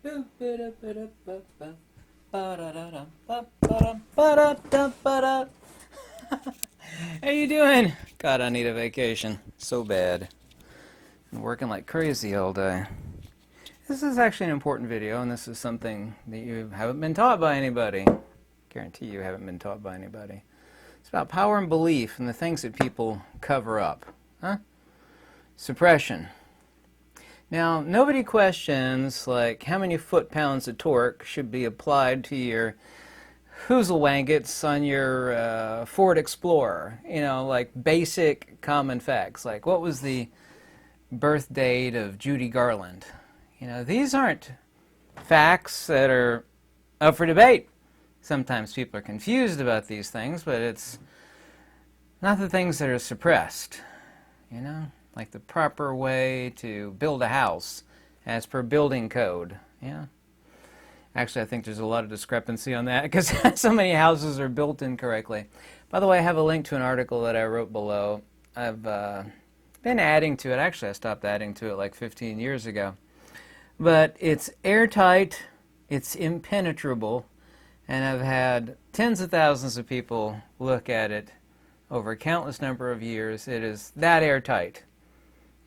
How you doing? God, I need a vacation so bad. I'm working like crazy all day. This is actually an important video, and this is something that you haven't been taught by anybody. Guarantee you haven't been taught by anybody. It's about power and belief and the things that people cover up. Huh? Suppression. Now, nobody questions like how many foot-pounds of torque should be applied to your hoozlewangets on your Ford Explorer. You know, like basic common facts. Like, what was the birth date of Judy Garland? You know, these aren't facts that are up for debate. Sometimes people are confused about these things, but it's not the things that are suppressed. You know, like the proper way to build a house as per building code. Yeah. Actually, I think there's a lot of discrepancy on that because so many houses are built incorrectly. By the way, I have a link to an article that I wrote below. I've been adding to it. Actually, I stopped adding to it like 15 years ago. But it's airtight, it's impenetrable, and I've had tens of thousands of people look at it over a countless number of years. It is that airtight.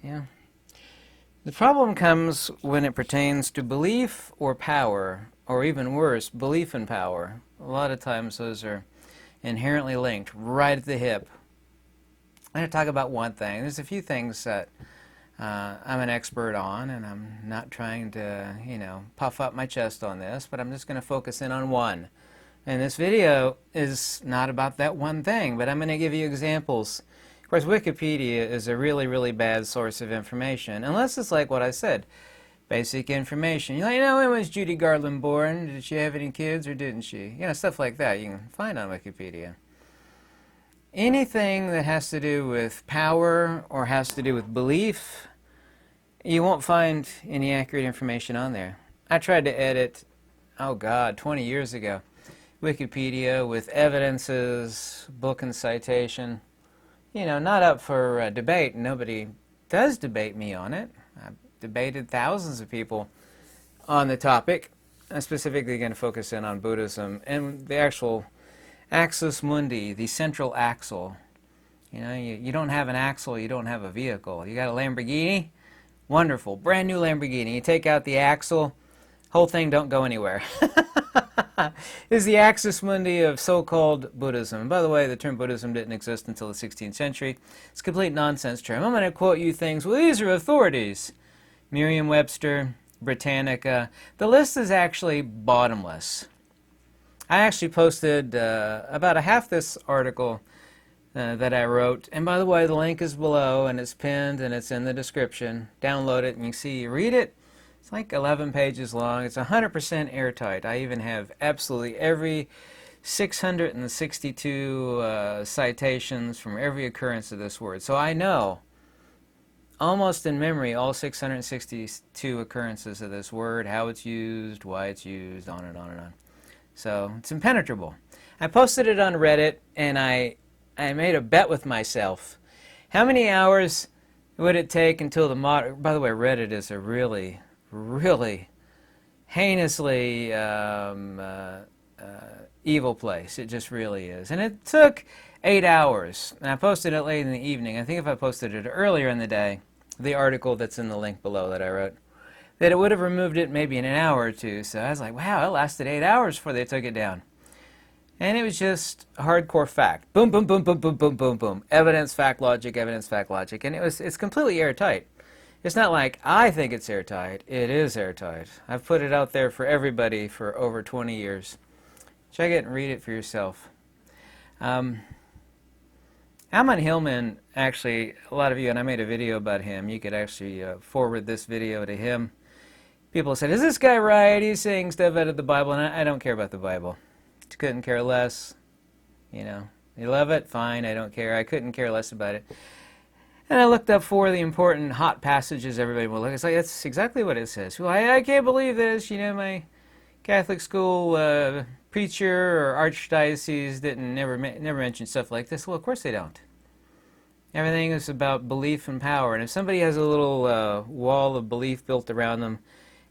Yeah. The problem comes when it pertains to belief or power, or even worse, belief and power. A lot of times those are inherently linked right at the hip. I'm going to talk about one thing. There's a few things that I'm an expert on, and I'm not trying to, you know, puff up my chest on this, but I'm just going to focus in on one. And this video is not about that one thing, but I'm going to give you examples. Of course, Wikipedia is a really, really bad source of information, unless it's like what I said, basic information. You know, when was Judy Garland born? Did she have any kids or didn't she? You know, stuff like that you can find on Wikipedia. Anything that has to do with power or has to do with belief, you won't find any accurate information on there. I tried to edit, oh God, 20 years ago, Wikipedia with evidences, book and citation. You know, not up for debate. Nobody does debate me on it. I've debated thousands of people on the topic. I'm specifically going to focus in on Buddhism and the actual axis mundi, the central axle. You know, you don't have an axle, you don't have a vehicle. You got a Lamborghini? Wonderful. Brand new Lamborghini. You take out the axle, whole thing don't go anywhere. Is the axis mundi of so-called Buddhism. And by the way, the term Buddhism didn't exist until the 16th century. It's a complete nonsense term. I'm going to quote you things. Well, these are authorities. Merriam-Webster, Britannica. The list is actually bottomless. I actually posted about a half this article that I wrote. And by the way, the link is below, and it's pinned, and it's in the description. Download it, and you see, read it. It's like 11 pages long. It's 100% airtight. I even have absolutely every 662 citations from every occurrence of this word. So I know, almost in memory, all 662 occurrences of this word, how it's used, why it's used, on and on and on. So it's impenetrable. I posted it on Reddit, and I made a bet with myself. How many hours would it take until the modern... By the way, Reddit is a really, really heinously evil place. It just really is. And it took 8 hours. And I posted it late in the evening. I think if I posted it earlier in the day, the article that's in the link below that I wrote, that it would have removed it maybe in an hour or two. So I was like, wow, it lasted 8 hours before they took it down. And it was just hardcore fact. Boom, boom, boom, boom, boom, boom, boom, boom. Evidence, fact, logic, evidence, fact, logic. And it's completely airtight. It's not like I think it's airtight. It is airtight. I've put it out there for everybody for over 20 years. Check it and read it for yourself. Alman Hillman, actually, a lot of you, and I made a video about him. You could actually forward this video to him. People said, is this guy right? He's saying stuff out of the Bible, and I don't care about the Bible. Couldn't care less. You know, you love it? Fine, I don't care. I couldn't care less about it. And I looked up for the important hot passages everybody will look. It's like, that's exactly what it says. Well, I can't believe this. You know, my Catholic school preacher or archdiocese never mention stuff like this. Well, of course they don't. Everything is about belief and power. And if somebody has a little wall of belief built around them,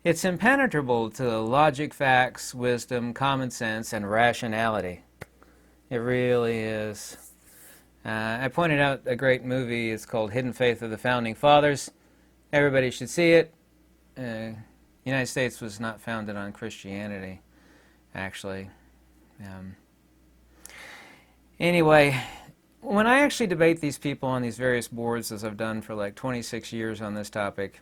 It's impenetrable to logic, facts, wisdom, common sense, and rationality. It really is. I pointed out a great movie. It's called Hidden Faith of the Founding Fathers. Everybody should see it. The United States was not founded on Christianity, actually. Anyway, when I actually debate these people on these various boards, as I've done for like 26 years on this topic,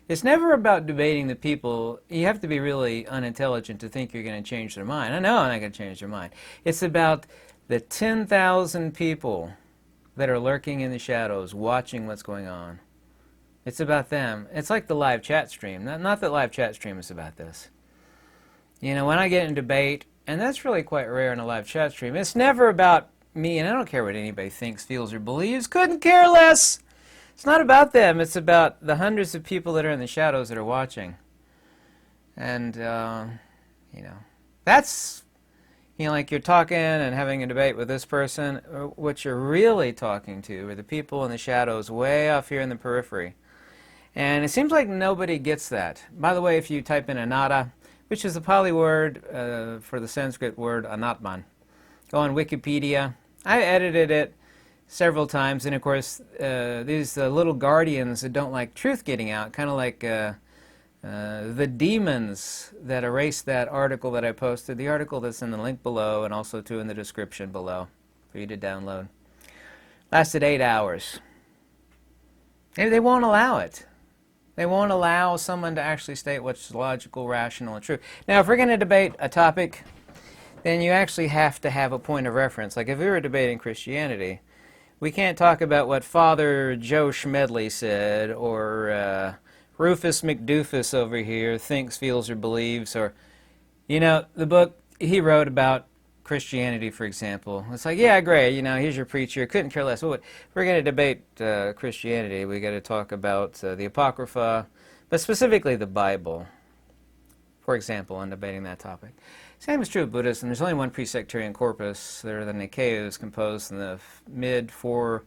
it's never about debating the people. You have to be really unintelligent to think you're going to change their mind. I know I'm not going to change their mind. It's about the 10,000 people that are lurking in the shadows watching what's going on. It's about them. It's like the live chat stream. Not that live chat stream is about this. You know, when I get in debate, and that's really quite rare in a live chat stream, it's never about me, and I don't care what anybody thinks, feels, or believes. Couldn't care less. It's not about them. It's about the hundreds of people that are in the shadows that are watching. And, you know, that's, you know, like you're talking and having a debate with this person. What you're really talking to are the people in the shadows way off here in the periphery. And it seems like nobody gets that. By the way, if you type in Anatta, which is the Pali word for the Sanskrit word anatman, go on Wikipedia. I edited it several times, and of course, these little guardians that don't like truth getting out, kind of like the demons that erased that article that I posted, the article that's in the link below and also too in the description below for you to download. Lasted 8 hours. They won't allow it. They won't allow someone to actually state what's logical, rational, and true. Now, if we're going to debate a topic, then you actually have to have a point of reference. Like if we were debating Christianity, we can't talk about what Father Joe Schmedley said, or Rufus McDoofus over here thinks, feels, or believes, or, you know, the book he wrote about Christianity, for example. It's like, yeah, great, you know, here's your preacher, couldn't care less. Well, if we're going to debate Christianity, we got to talk about the Apocrypha, but specifically the Bible, for example, in debating that topic. Same is true of Buddhism. There's only one pre-sectarian corpus. There, the Nikaya is composed in the mid 4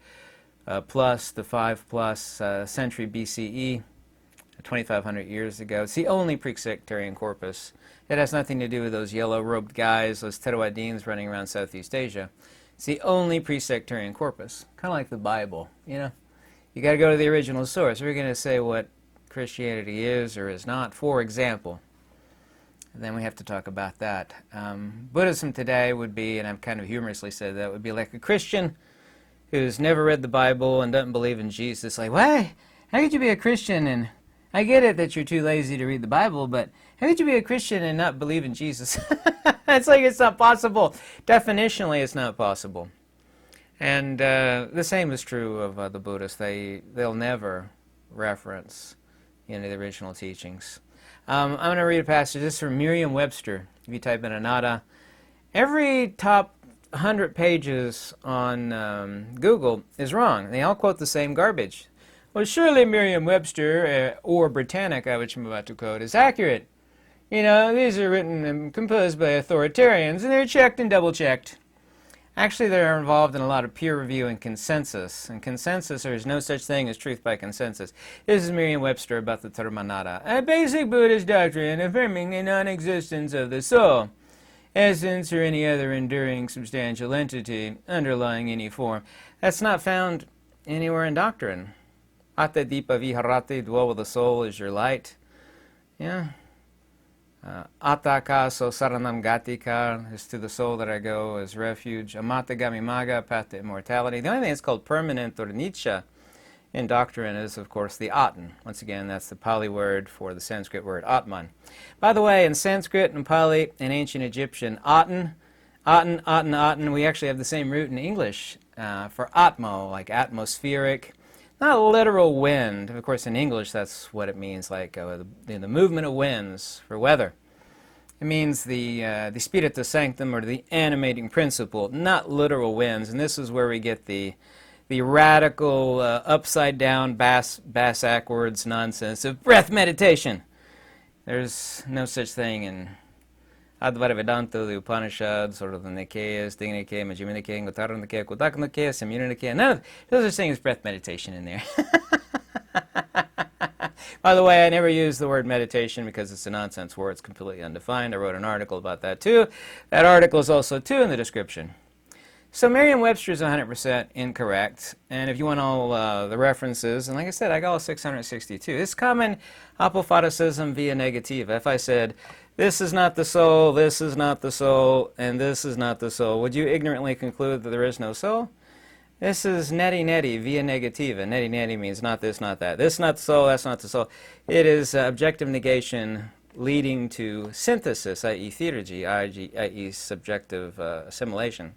plus to 5 plus century BCE, 2,500 years ago. It's the only pre-sectarian corpus. It has nothing to do with those yellow-robed guys, those Terawidins running around Southeast Asia. It's the only pre-sectarian corpus, kind of like the Bible, you know. You got to go to the original source. We're going to say what Christianity is or is not, for example. And then we have to talk about that. Buddhism today would be, and I've kind of humorously said that, would be like a Christian who's never read the Bible and doesn't believe in Jesus. Like, why? How could you be a Christian? And I get it that you're too lazy to read the Bible, but how could you be a Christian and not believe in Jesus? It's like it's not possible. Definitionally, it's not possible. And the same is true of the Buddhists. They'll never reference any of the original teachings. I'm going to read a passage. This is from Merriam-Webster. If you type in Anatta, every top 100 pages on Google is wrong. They all quote the same garbage. Well, surely Merriam-Webster, or Britannica, which I'm about to quote, is accurate. You know, these are written and composed by authoritarians, and they're checked and double-checked. Actually, they're involved in a lot of peer review and consensus. And consensus, there is no such thing as truth by consensus. This is Merriam-Webster about the term Anatta. A basic Buddhist doctrine affirming the non-existence of the soul, essence, or any other enduring substantial entity underlying any form. That's not found anywhere in doctrine. Atta Dipa Viharati, dwell with the soul is your light. Yeah. Attaka so saranam gatika, is to the soul that I go as refuge. Amata gamimaga, path to immortality. The only thing that's called permanent or nitya in doctrine is, of course, the Atman. Once again, that's the Pali word for the Sanskrit word Atman. By the way, in Sanskrit and Pali and ancient Egyptian, Aten, we actually have the same root in English for Atmo, like atmospheric. Not literal wind. Of course, in English, that's what it means, like the movement of winds for weather. It means the spiritus sanctum, or the animating principle, not literal winds. And this is where we get the radical, upside-down, bass-backwards nonsense of breath meditation. There's no such thing in Advaita Vedanta, the Upanishads, or the Nikayas, Dingha Nikaya, Majjhima Nikaya, Uttara Nikaya, Kudaka Nikaya, Samyutta Nikaya. None of those are saying is breath meditation in there. By the way, I never use the word meditation because it's a nonsense word. It's completely undefined. I wrote an article about that too. That article is also too in the description. So Merriam-Webster is 100% incorrect, and if you want all the references, and like I said, I got all 662. It's common apophaticism via negativa. If I said, this is not the soul, this is not the soul, and this is not the soul, would you ignorantly conclude that there is no soul? This is neti via negativa. Neti means not this, not that. This is not the soul, that's not the soul. It is objective negation leading to synthesis, i.e. theurgy, i.e. subjective assimilation.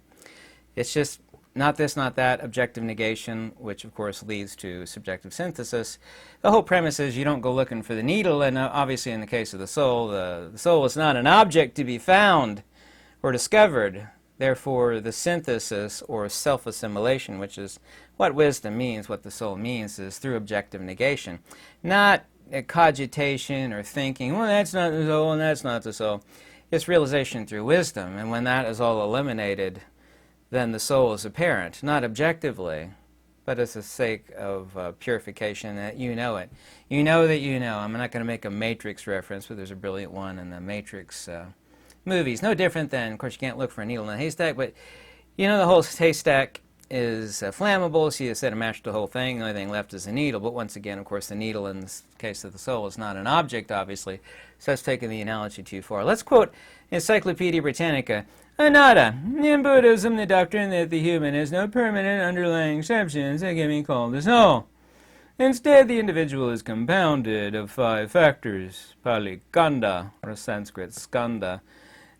It's just not this, not that, objective negation, which of course leads to subjective synthesis. The whole premise is you don't go looking for the needle, and obviously in the case of the soul is not an object to be found or discovered. Therefore, the synthesis or self-assimilation, which is what wisdom means, what the soul means, is through objective negation. Not a cogitation or thinking, well, that's not the soul and that's not the soul. It's realization through wisdom, and when that is all eliminated, then the soul is apparent, not objectively, but as the sake of purification, that you know it. You know that you know. I'm not going to make a Matrix reference, but there's a brilliant one in the Matrix movies. No different than, of course, you can't look for a needle in a haystack, but you know the whole haystack is flammable, so you set a match to the whole thing. The only thing left is the needle, but once again, of course, the needle in the case of the soul is not an object, obviously, so that's taking the analogy too far. Let's quote Encyclopedia Britannica. Anatta. In Buddhism, the doctrine that the human has no permanent underlying substance that can be called the soul. Instead, the individual is compounded of 5 factors, Pali Kanda, or Sanskrit Skanda,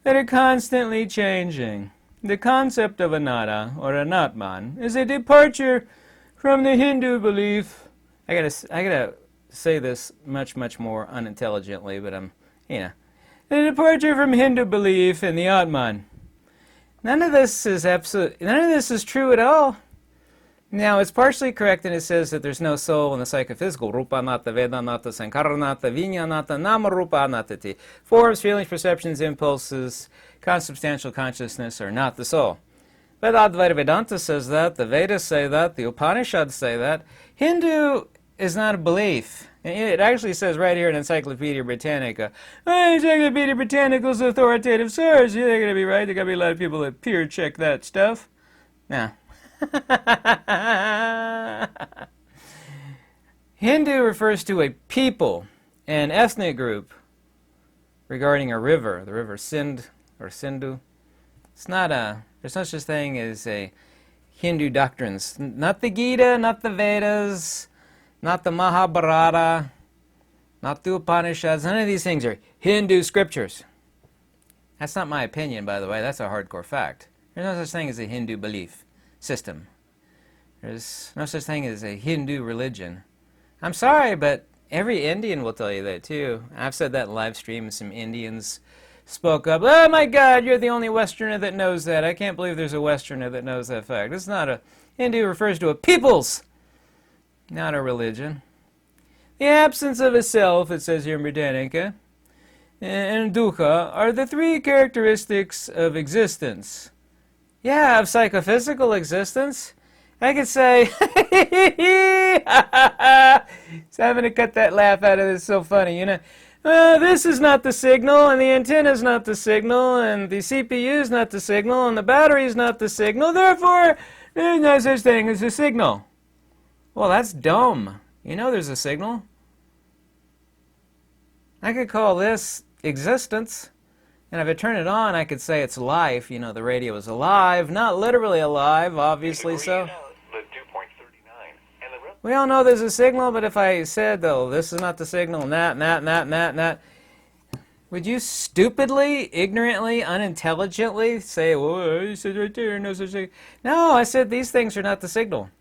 that are constantly changing. The concept of anatta, or anatman, is a departure from the Hindu belief. I gotta say this much more unintelligently, but a departure from Hindu belief in the Atman. None of this is true at all. Now, it's partially correct, and it says that there's no soul in the psychophysical. Rupa anatta, Veda anatta, Sankara anatta, Vinya anatta, Nama rupa anattati. Forms, feelings, perceptions, impulses, consubstantial consciousness are not the soul. But Advaita Vedanta says that, the Vedas say that, the Upanishads say that. Hindu is not a belief. It actually says right here in Encyclopedia Britannica, Encyclopedia Britannica is authoritative source. Yeah, they're going to be right. There got to be a lot of people that peer check that stuff. Now, Hindu refers to a people, an ethnic group, regarding a river, the river Sind or Sindhu. It's not there's no such thing as a Hindu doctrines. Not the Gita, not the Vedas, not the Mahabharata, not the Upanishads. None of these things are Hindu scriptures. That's not my opinion, by the way. That's a hardcore fact. There's no such thing as a Hindu belief system. There's no such thing as a Hindu religion. I'm sorry, but every Indian will tell you that too. I've said that in live stream, and some Indians spoke up. Oh my God, you're the only Westerner that knows that. I can't believe there's a Westerner that knows that fact. It's not a Hindu refers to a peoples, not a religion. The absence of a self, it says here in Britannica, and dukkha are the 3 characteristics of existence. Yeah, of psychophysical existence. I could say, so I'm going to cut that laugh out of this, so funny, you know. This is not the signal, and the antenna is not the signal, and the CPU is not the signal, and the battery is not the signal, therefore, there's no such thing as a signal. Well, that's dumb. You know there's a signal. I could call this existence. And if I turn it on, I could say it's life. You know, the radio is alive. Not literally alive, obviously so. We all know there's a signal, but if I said, though, this is not the signal, and that, would you stupidly, ignorantly, unintelligently say, well, you said right there, no such thing? No, I said these things are not the signal.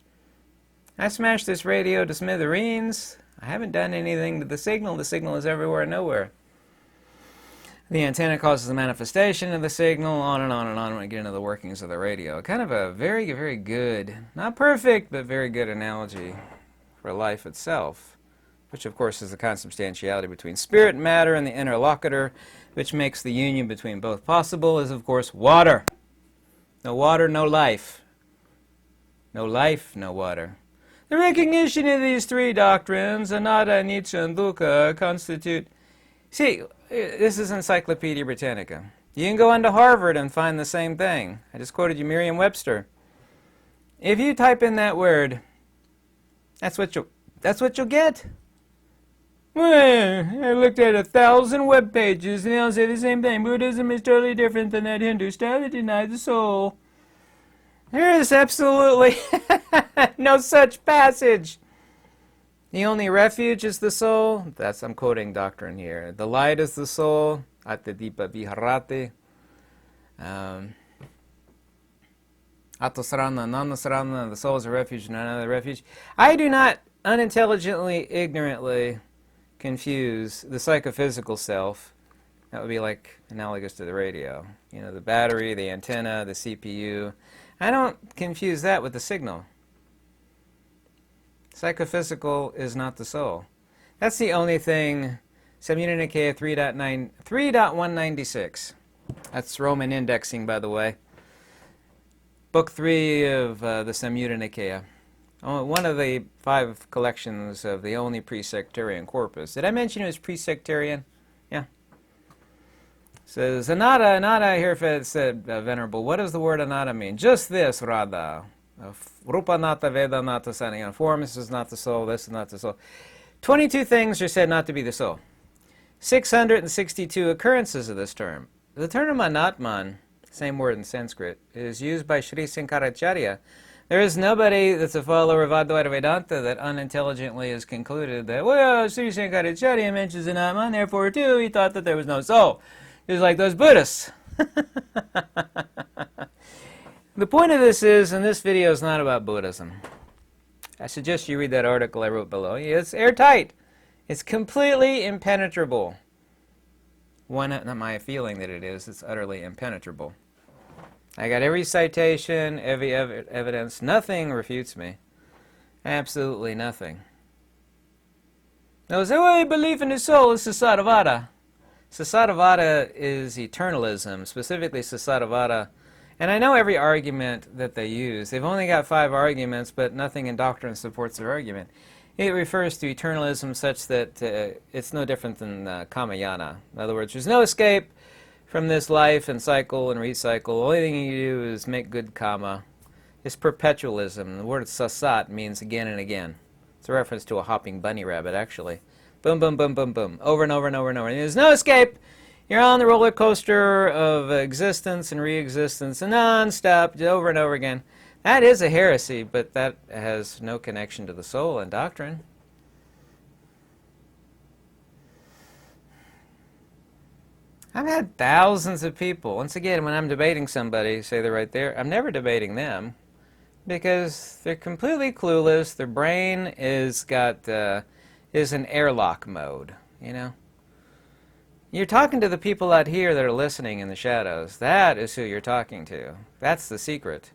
I smashed this radio to smithereens. I haven't done anything to the signal. The signal is everywhere and nowhere. The antenna causes the manifestation of the signal, on and on and on when we get into the workings of the radio. Kind of a very, very good, not perfect, but very good analogy for life itself, which of course is the consubstantiality between spirit and matter and the interlocutor, which makes the union between both possible, is of course water. No water, no life. No life, no water. The recognition of these three doctrines, anatta, anicca, and dukkha, constitute... See, this is Encyclopedia Britannica. You can go onto Harvard and find the same thing. I just quoted you Merriam-Webster. If you type in that word, that's what you'll get. Well, I looked at 1,000 web pages and they all say the same thing. Buddhism is totally different than that Hindu style that denies the soul. There is absolutely no such passage. The only refuge is the soul. That's, I'm quoting doctrine here. The light is the soul. Atadipa viharati. Atosarana, nanasarana. The soul is a refuge, not another refuge. I do not unintelligently, ignorantly confuse the psychophysical self. That would be like analogous to the radio. You know, the battery, the antenna, the CPU. I don't confuse that with the signal. Psychophysical is not the soul. That's the only thing. Samyutta Nikaya 3.196. That's Roman indexing, by the way. Book 3 of the Samyutta Nikaya. One of the 5 collections of the only pre-sectarian corpus. Did I mention it was pre-sectarian? Yeah. Says, anatta, I hear it said, Venerable, what does the word anatta mean? Just this, Radha. Rupa nata, Veda nata, sana. Form, this is not the soul, this is not the soul. 22 things are said not to be the soul. 662 occurrences of this term. The term anatman, same word in Sanskrit, is used by Sri Sankaracharya. There is nobody that's a follower of Advaita Vedanta that unintelligently has concluded that, well, Sri Sankaracharya mentions anatman, therefore, too, he thought that there was no soul. Just like those Buddhists. The point of this is, and this video is not about Buddhism. I suggest you read that article I wrote below. It's airtight. It's completely impenetrable. Not my feeling that it is. It's utterly impenetrable. I got every citation, every evidence. Nothing refutes me. Absolutely nothing. They'll say, well, belief in the soul is Sasadavada. Sasadavada is eternalism, specifically Sasadavada. And I know every argument that they use. They've only got 5 arguments, but nothing in doctrine supports their argument. It refers to eternalism such that it's no different than Kamayana. In other words, there's no escape from this life and cycle and recycle. The only thing you do is make good karma. It's perpetualism. The word sasat means again and again. It's a reference to a hopping bunny rabbit, actually. Boom, boom, boom, boom, boom. Over and over and over and over. And there's no escape. You're on the roller coaster of existence and re-existence and non-stop, over and over again. That is a heresy, but that has no connection to the soul and doctrine. I've had thousands of people. Once again, when I'm debating somebody, say they're right there, I'm never debating them because they're completely clueless. Their brain is in airlock mode, you know. You're talking to the people out here that are listening in the shadows. That is who you're talking to. That's the secret.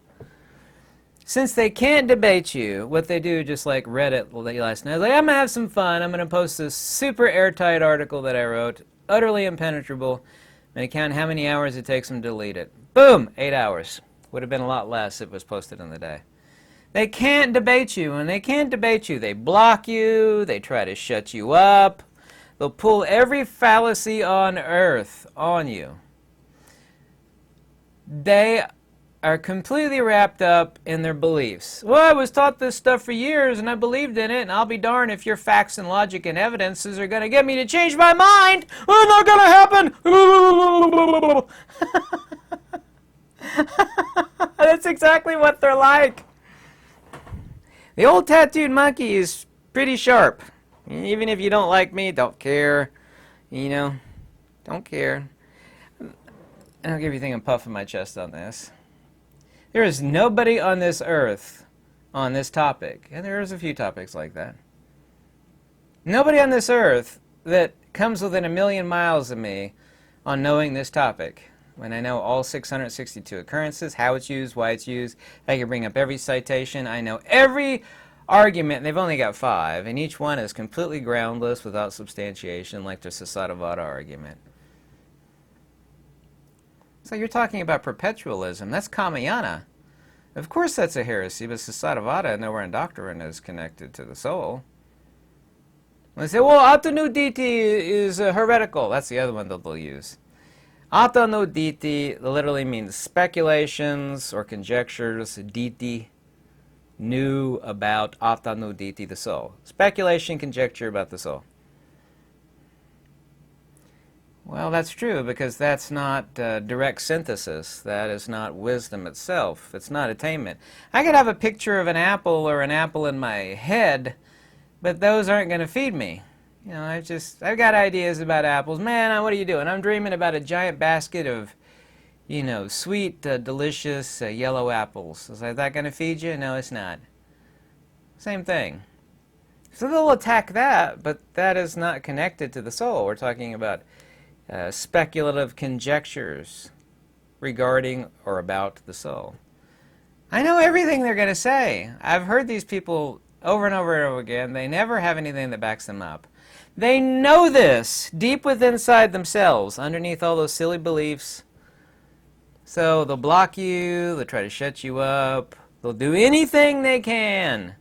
Since they can't debate you, what they do, just like Reddit last night, like, I'm going to have some fun. I'm going to post this super airtight article that I wrote, utterly impenetrable. I'm going to count how many hours it takes them to delete it. Boom! 8 hours. Would have been a lot less if it was posted in the day. They can't debate you, and they can't debate you. They block you. They try to shut you up. They'll pull every fallacy on earth on you. They are completely wrapped up in their beliefs. Well, I was taught this stuff for years, and I believed in it, and I'll be darned if your facts and logic and evidences are going to get me to change my mind. Oh, not going to happen. That's exactly what they're like. The old tattooed monkey is pretty sharp. Even if you don't like me, don't care. You know, don't care. I don't give you anything I'm puffing my chest on this. There is nobody on this earth on this topic, and there's a few topics like that. Nobody on this earth that comes within 1,000,000 miles of me on knowing this topic. When I know all 662 occurrences, how it's used, why it's used, I can bring up every citation. I know every argument, and they've only got 5, and each one is completely groundless without substantiation, like the Sasadavada argument. So you're talking about perpetualism. That's Kamayana. Of course that's a heresy, but Sasadavada nowhere in doctrine is connected to the soul. They say, well, Atanuditi is heretical. That's the other one that they'll use. Atanuditi literally means speculations or conjectures. Diti, knew about Atanuditi, the soul. Speculation, conjecture about the soul. Well, that's true, because that's not direct synthesis. That is not wisdom itself. It's not attainment. I could have a picture of an apple or an apple in my head, but those aren't going to feed me. You know, I've got ideas about apples. Man, what are you doing? I'm dreaming about a giant basket of, you know, sweet, delicious yellow apples. Is that going to feed you? No, it's not. Same thing. So they'll attack that, but that is not connected to the soul. We're talking about speculative conjectures regarding or about the soul. I know everything they're going to say. I've heard these people over and over and over again. They never have anything that backs them up. They know this deep within inside themselves, underneath all those silly beliefs. So they'll block you, they'll try to shut you up, they'll do anything they can.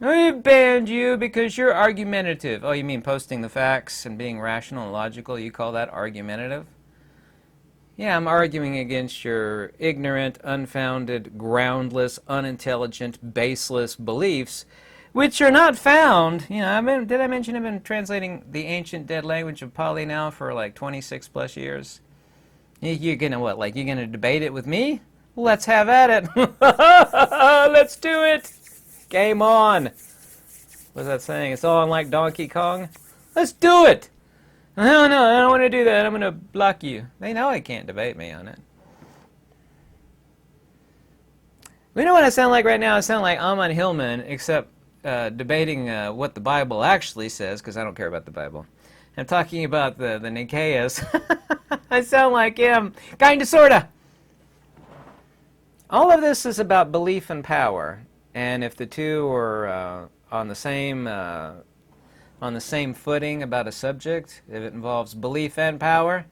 We banned you because you're argumentative. Oh, you mean posting the facts and being rational and logical? You call that argumentative? Yeah, I'm arguing against your ignorant, unfounded, groundless, unintelligent, baseless beliefs, which are not found. You know, did I mention I've been translating the ancient dead language of Pali now for like 26 plus years? You're gonna what? Like you're gonna debate it with me? Let's have at it. Let's do it. Game on. What's that saying? It's on like Donkey Kong. Let's do it. No, I don't want to do that. I'm going to block you. They know they can't debate me on it. We know what I sound like right now. I sound like Amon Hillman, except debating what the Bible actually says, because I don't care about the Bible. I'm talking about the Nikayas. I sound like him. Kinda, sorta. All of this is about belief and power. And if the two are on the same footing about a subject, if it involves belief and power,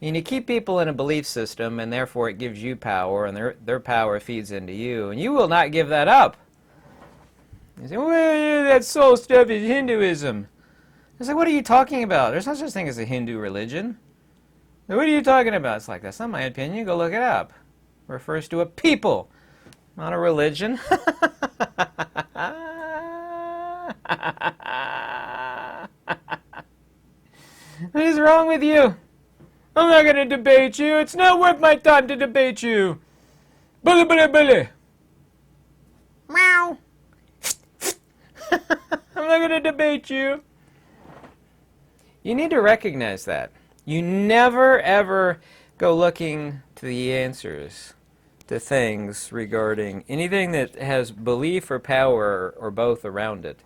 and you keep people in a belief system, and therefore it gives you power, and their power feeds into you, and you will not give that up. You say, well, yeah, that soul stuff is Hinduism. I say, what are you talking about? There's no such thing as a Hindu religion. What are you talking about? It's like, that's not my opinion. Go look it up. It refers to a people, not a religion. What is wrong with you? I'm not going to debate you. It's not worth my time to debate you. Bully, bully, bully. Meow. I'm not going to debate you. You need to recognize that. You never, ever go looking to the answers to things regarding anything that has belief or power or both around it.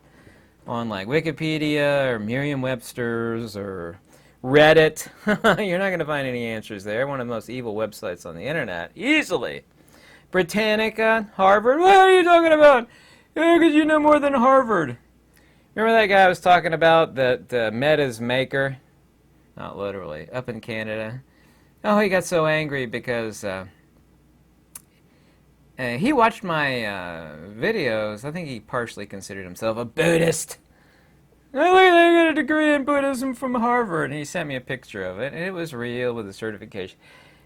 On like Wikipedia or Merriam-Webster's or Reddit. You're not going to find any answers there. One of the most evil websites on the internet. Easily. Britannica, Harvard. What are you talking about? Because you know more than Harvard. Remember that guy I was talking about that met his maker? Not literally. Up in Canada. Oh, he got so angry because he watched my videos. I think he partially considered himself a Buddhist. I got a degree in Buddhism from Harvard. And he sent me a picture of it, and it was real with a certification.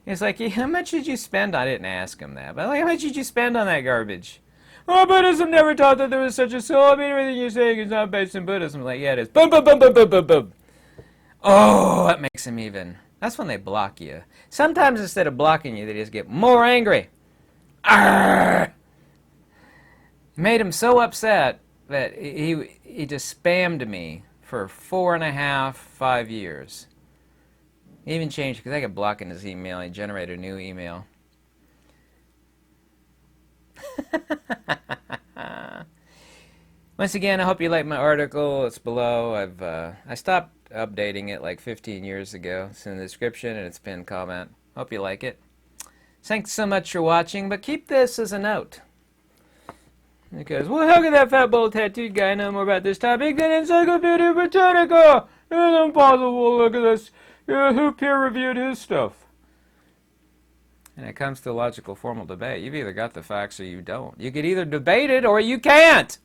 He's like, how much did you spend? I didn't ask him that, but like, how much did you spend on that garbage? Oh, Buddhism never taught that there was such a soul. I mean, everything you're saying is not based in Buddhism. I'm like, yeah, it is. Boom, boom, boom, boom, boom, boom, boom. Oh, that makes him even. That's when they block you. Sometimes instead of blocking you, they just get more angry. Arrgh! Made him so upset that he just spammed me for 4.5, 5 years. He even changed, because I got blocking his email. He generated a new email. Once again, I hope you like my article. It's below. I stopped updating it like 15 years ago. It's in the description and it's pinned comment. Hope you like it. Thanks so much for watching, but keep this as a note. Because, well, how could that fat, bald, tattooed guy know more about this topic than Encyclopedia Britannica? It's impossible. Look at this. Who peer-reviewed his stuff? And it comes to logical formal debate. You've either got the facts or you don't. You could either debate it or you can't.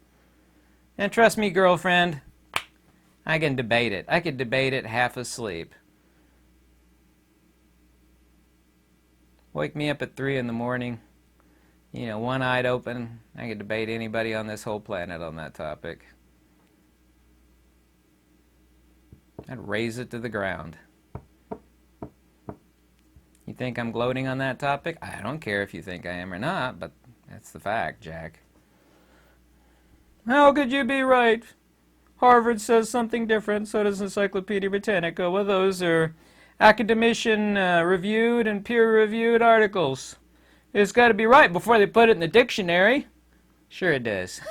And trust me, girlfriend, I can debate it. I could debate it half asleep. Wake me up at 3 in the morning, you know, one-eyed open. I could debate anybody on this whole planet on that topic. I'd raise it to the ground. You think I'm gloating on that topic? I don't care if you think I am or not, but that's the fact, Jack. How could you be right? Harvard says something different, so does Encyclopedia Britannica. Well, those are academician reviewed and peer-reviewed articles. It's got to be right before they put it in the dictionary. Sure it does.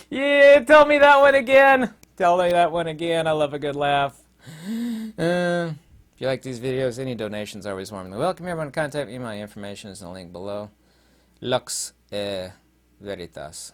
Yeah, tell me that one again. Tell me that one again. I love a good laugh. If you like these videos, any donations are always warmly welcome. Everyone contact me. My information is in the link below. Lux Veritas.